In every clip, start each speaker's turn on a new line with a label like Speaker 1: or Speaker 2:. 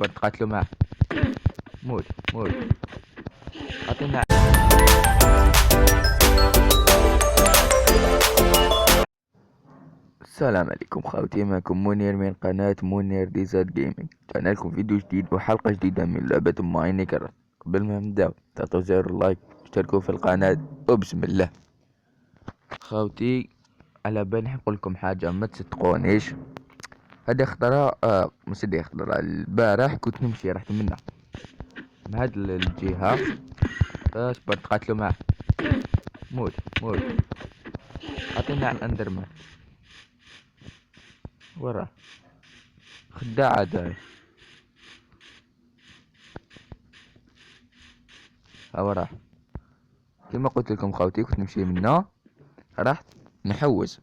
Speaker 1: اصبر تقاتلوا معه. موت موت. عطينا. السلام عليكم خاوتي، معكم منير من قناة منير ديزاد جيمنج. جانا لكم فيديو جديد وحلقة جديدة من لعبة ماينكرافت. قبل ما نبداو تعطوا زر اللايك واشتركوا في القناة وبسم الله. خاوتي على بالي نقول لكم حاجة ما تصدقونيش. هذا اختراع مش هذا اختراع. البارح كنت نمشي رحت منه من هاد الجهة. اصبر تقاتلوا معه. موت موت. عطينا اندرمان. وراه خداع هذا. ها وراه. كما قلت لكم خاوتي كنت نمشي منه رحت نحوس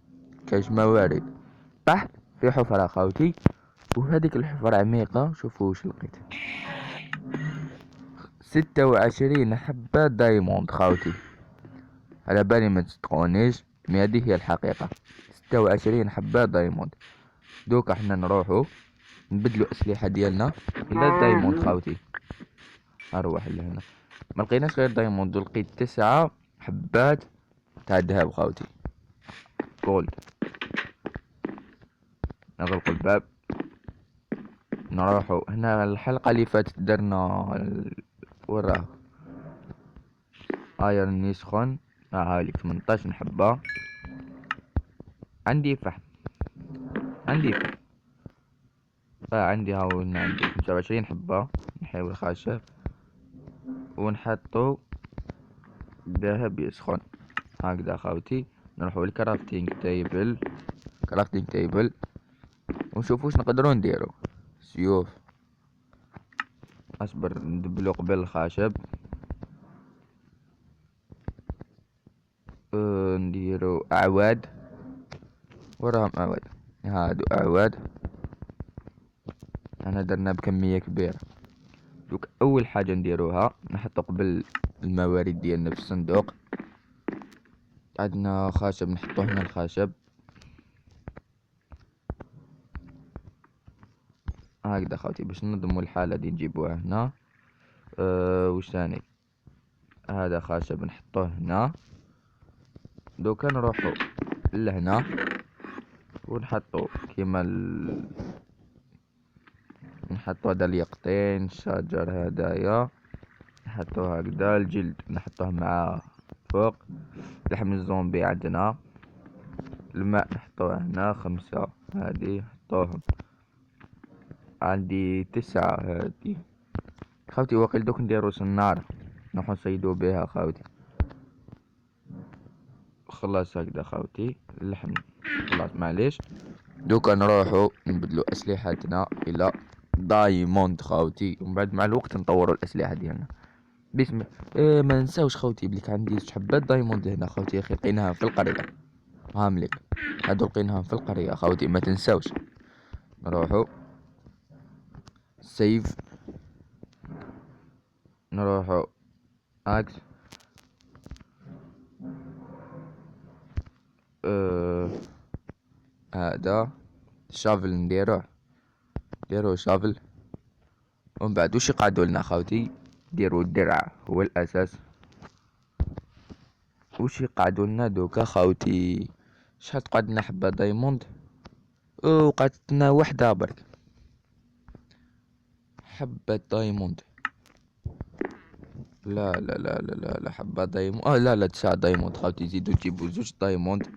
Speaker 1: كاش موارد طحت في حفرة خاوتي، وهذيك الحفرة عميقة. شوفوا واش لقيت. 26 حبة دايموند خاوتي. على بالي ما تصدقونيش مي هذه هي الحقيقة. 26 حبة دايموند. دوكا حنا نروحو نبدلو اسلحة ديالنا الى دايموند خاوتي. اروح لهنا ما لقيناش غير دايموند، لقيت 9 حبات تاع الذهب خاوتي جولد. نغلق الباب نروحو هنا. الحلقة اللي فاتت درنا وراه ايرون يسخن. هاوليك 18 حبة. عندي فحم عندي فحم. عندي هاو هنا عندي 25 حبة. نحاول خشب ونحطو ذهب يسخن هكذا خاوتي. نروحو للكرافتينج تيبل. كرافتينج تيبل ونشوفو واش نقدرو نديرو. سيوف. اصبر ندبلو قبل الخشب. نديرو اعواد. وراهم اعواد. هادو اعواد. انا درنا بكمية كبيرة. دوك اول حاجة نديروها نحطو قبل الموارد ديالنا في الصندوق. عندنا خشب نحطو هنا الخشب هكذا خاوتي باش ننظمو الحالة دي. نجيبوها هنا. وش ثاني. هذا خشب نحطوه هنا. دوكا نروحو لهنا ونحطو كيما نحطو هذا اليقطين الشجر هدايا نحطوه هكذا. الجلد نحطوه مع فوق. لحم الزومبي عندنا. الماء نحطوه هنا 5 هادي نحطوهم. عندي 9 هادي خاوتي. واقيل دوك نديرو سنارة نروحو نصيدو بها خاوتي. خلاص هكذا خاوتي اللحم خلاص معليش. دوكا نروحو نبدلو اسلحتنا الى دايموند خاوتي، ومن بعد مع الوقت نطورو الاسلحة ديالنا باسم. ما نساوش خاوتي بليك عندي حبات دايموند هنا خاوتي. يا اخي لقيناها في القرية. هامليك هادو لقيناهم في القرية خاوتي ما تنساوش. نروحو سيف. نروحو اكس. هذا شافل نديرو شافل. ومن بعد وش يقعدوا لنا خاوتي. ديروا الدرع هو الاساس. وش يقعدوا لنا دوكا خاوتي. شحال تقعد لنا حبة دايموند. وقعدتنا وحدة برك حبة دايموند. لا لا لا لا لا, لا حبة دايموند. لا لا 9 دايموند خاوتي. زيدو تجيبو 2 دايموند.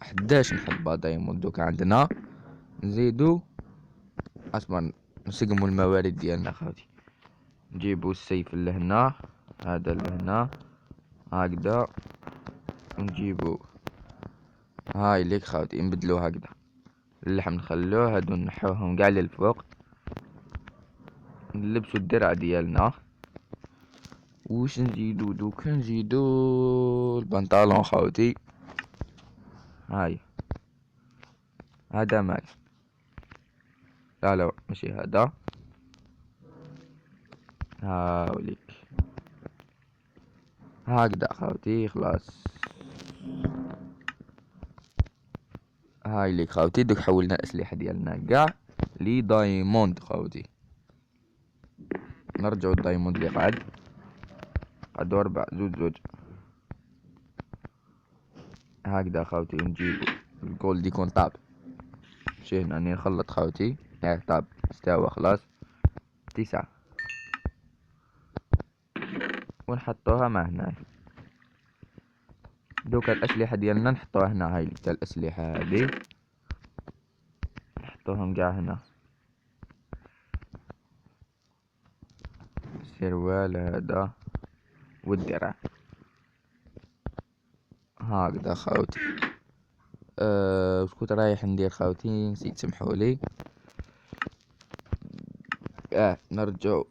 Speaker 1: 11 حبة دايموند دوكا عندنا. نزيدو اصبر نسقمو الموارد ديالنا خاوتي. نجيبو السيف لهنا هذا لهنا هكذا. ونجيبو هاي ليك خاوتي نبدلو هكذا. اللحم نخلوه هادو نحوهم قاع للفوق. نلبسو الدرع ديالنا. وش نزيدو دوكا. نزيدو البنطالون خاوتي. هاي هذا مال. لا لا ماشي هذا. هاوليك هكذا خاوتي خلاص. هاي ليك خاوتي، دوك حولنا الأسلحة ديالنا كاع لي دايموند خاوتي. نرجعو الدايموند لي قعدو 4 زوج زوج هكذا خاوتي، ونجيبو الجولد يكون طاب. شي هنا راني نخلط خاوتي، طاب استوى خلاص. 9 ونحطوها مع هنا. دوكا الأسلحة ديالنا نحطوها هنا، هاي تاع الأسلحة هادي نحطوهم كاع هنا. السروال هذا والدرع هكذا خاوتي. وش كنت رايح ندير خاوتي، نسيت سمحولي. نرجعوه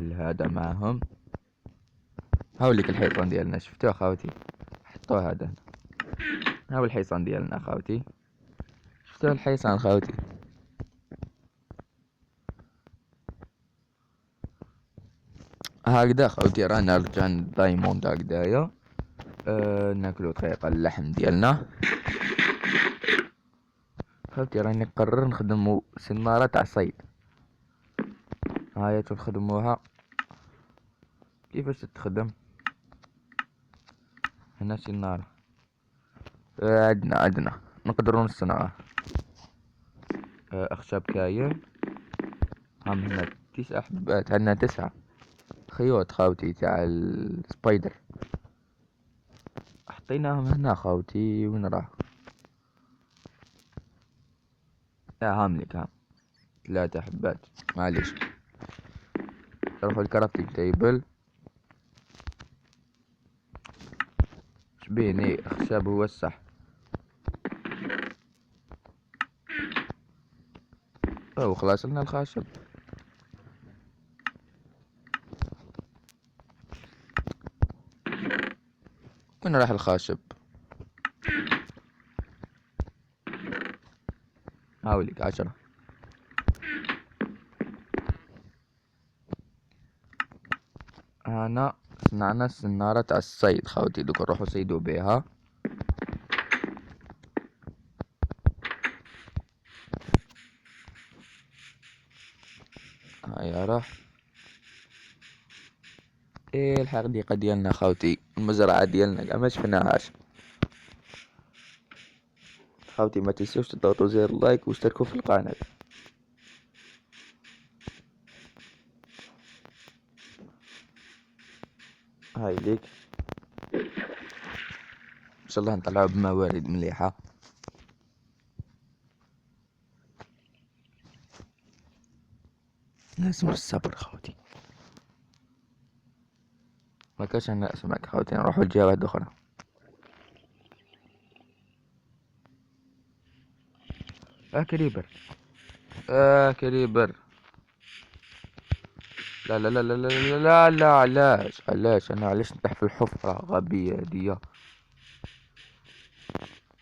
Speaker 1: لهذا معهم. هاوليك الحيطان ديالنا، شفتوه خاوتي، حطوه هذا. هاو الحيطان ديالنا خاوتي، شفتوه الحيطان خاوتي. هكذا خاوتي رانا رجعنا دايموند هكذايا. ناكلو دقيقة اللحم ديالنا خاوتي. راني نقرر نخدمو سنارة تاع صيد. هاهي تخدموها كيفاش تتخدم. هنا سنارة، عندنا نقدروا نصنعوها. اخشاب كاين، هم هنا 9 حبات، عندنا 9 خيوط خاوتي تاع السبايدر. حطيناهم هنا خاوتي، وين راح. هاملك هام 3 حبات، معليش. نروحو الكرافتينج تيبل. شبيني خشب هو الصح. او خلاص لنا الخشب. وين راح الخشب. هاوليك 10. انا صنعنا سنارة تاع الصيد خاوتي، دوك نروحو صيدو بيها. هيا راح. الحديقة ديالنا خاوتي، المزرعة ديالنا كاع ما شفناهاش خاوتي. ما تنسوش تضغطوا زر لايك واشتركوا في القناة. هاي ليك، ان شاء الله نطلعوا بموارد مليحة. لازم الصبر خاوتي. ما كاش عندنا اسماك خاوتي، نروحوا لجهة واحدة اخرى. كريبر. كريبر. لا لا لا لا لا لا لا، علاش انا علاش نطيح في الحفرة غبية هدية.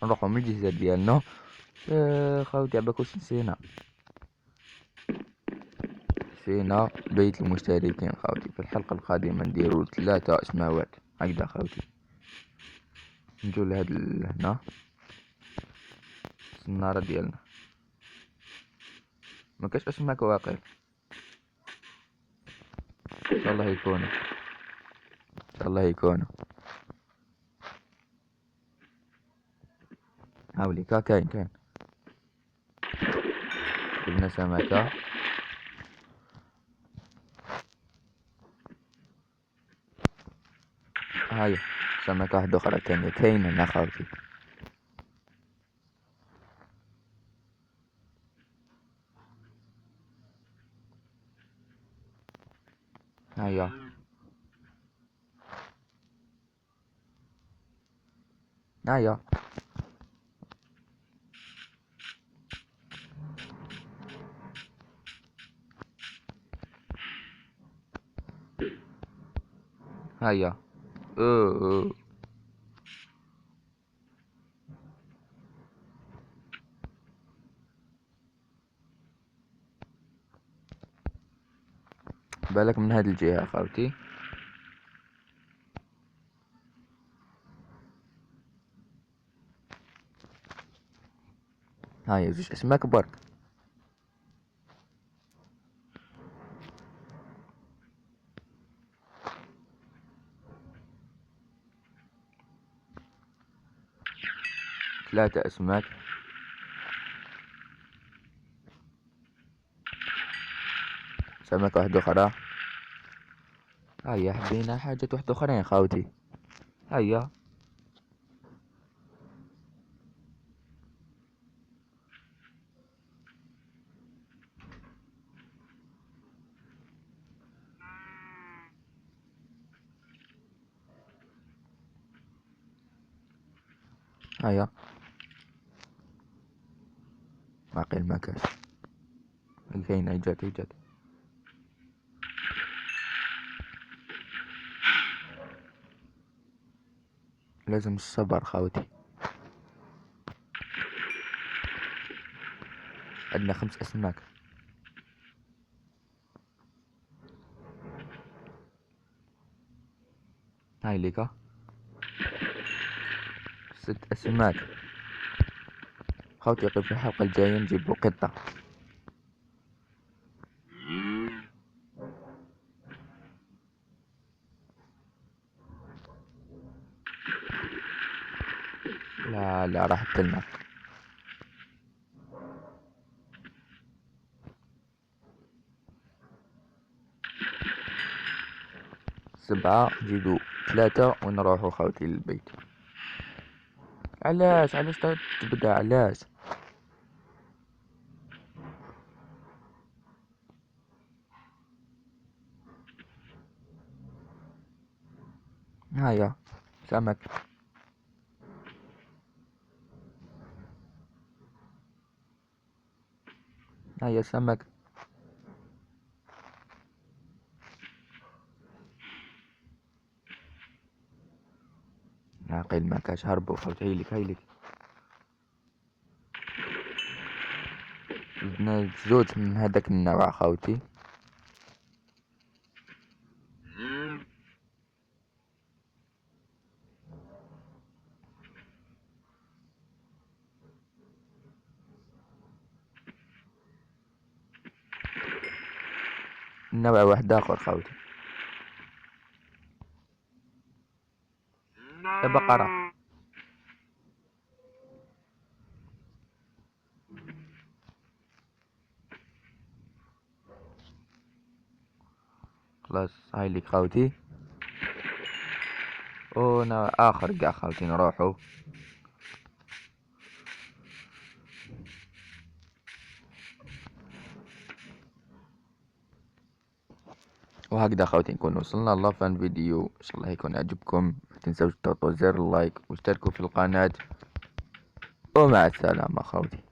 Speaker 1: نروحوا من الجهة ديالنا. خاوتي عباكوش نسينا بيت المشتركين خاوتي. في الحلقة القادمة نديرو 3 اسماوات هكذا خاوتي. نجو لهاد هنا السنارة ديالنا. ما كاش اسماك واقع. ان شاء الله يكونوا، ان شاء الله يكونوا. هاولي كاين جبنا سمكة. هاي سمكة واحدة أخرى تانية كاينة هنا خاوتي. هيا هيا هيا. أوه. بالك من هاد الجهة خاوتي. هاي زوج أسماك برك. ثلاثة أسماك. سمكة واحدة أخرى. هيا حبينا حاجة واحدة أخرين خاوتي. هيا. هيا. باقي المكاس. كاين إيجاد. لازم الصبر خاوتي. عندنا 5 أسماك. هاي ليكا 6 أسماك. خاوتي في الحلقة الجاية نجيبو قطة. لا لا راحت لنا. 7 نزيدو 3 ونروحو خاوتي للبيت. علاش تبدا علاش؟ هيا سمك. هيا سمك. عاقل ما كاش هربو خاوتي. هيلك بدنا زوج من هذاك النوع خاوتي. نوع واحد اخر خاوتي. بقرة. خلاص هايلك خاوتي. نوع اخر قاع خاوتي نروحو. وهكذا خواتي نكون وصلنا لفان فيديو. ان شاء الله يكون عجبكم. ما تنسوش تضغطوا زر اللايك واشتركوا في القناة. ومع السلامة خواتي.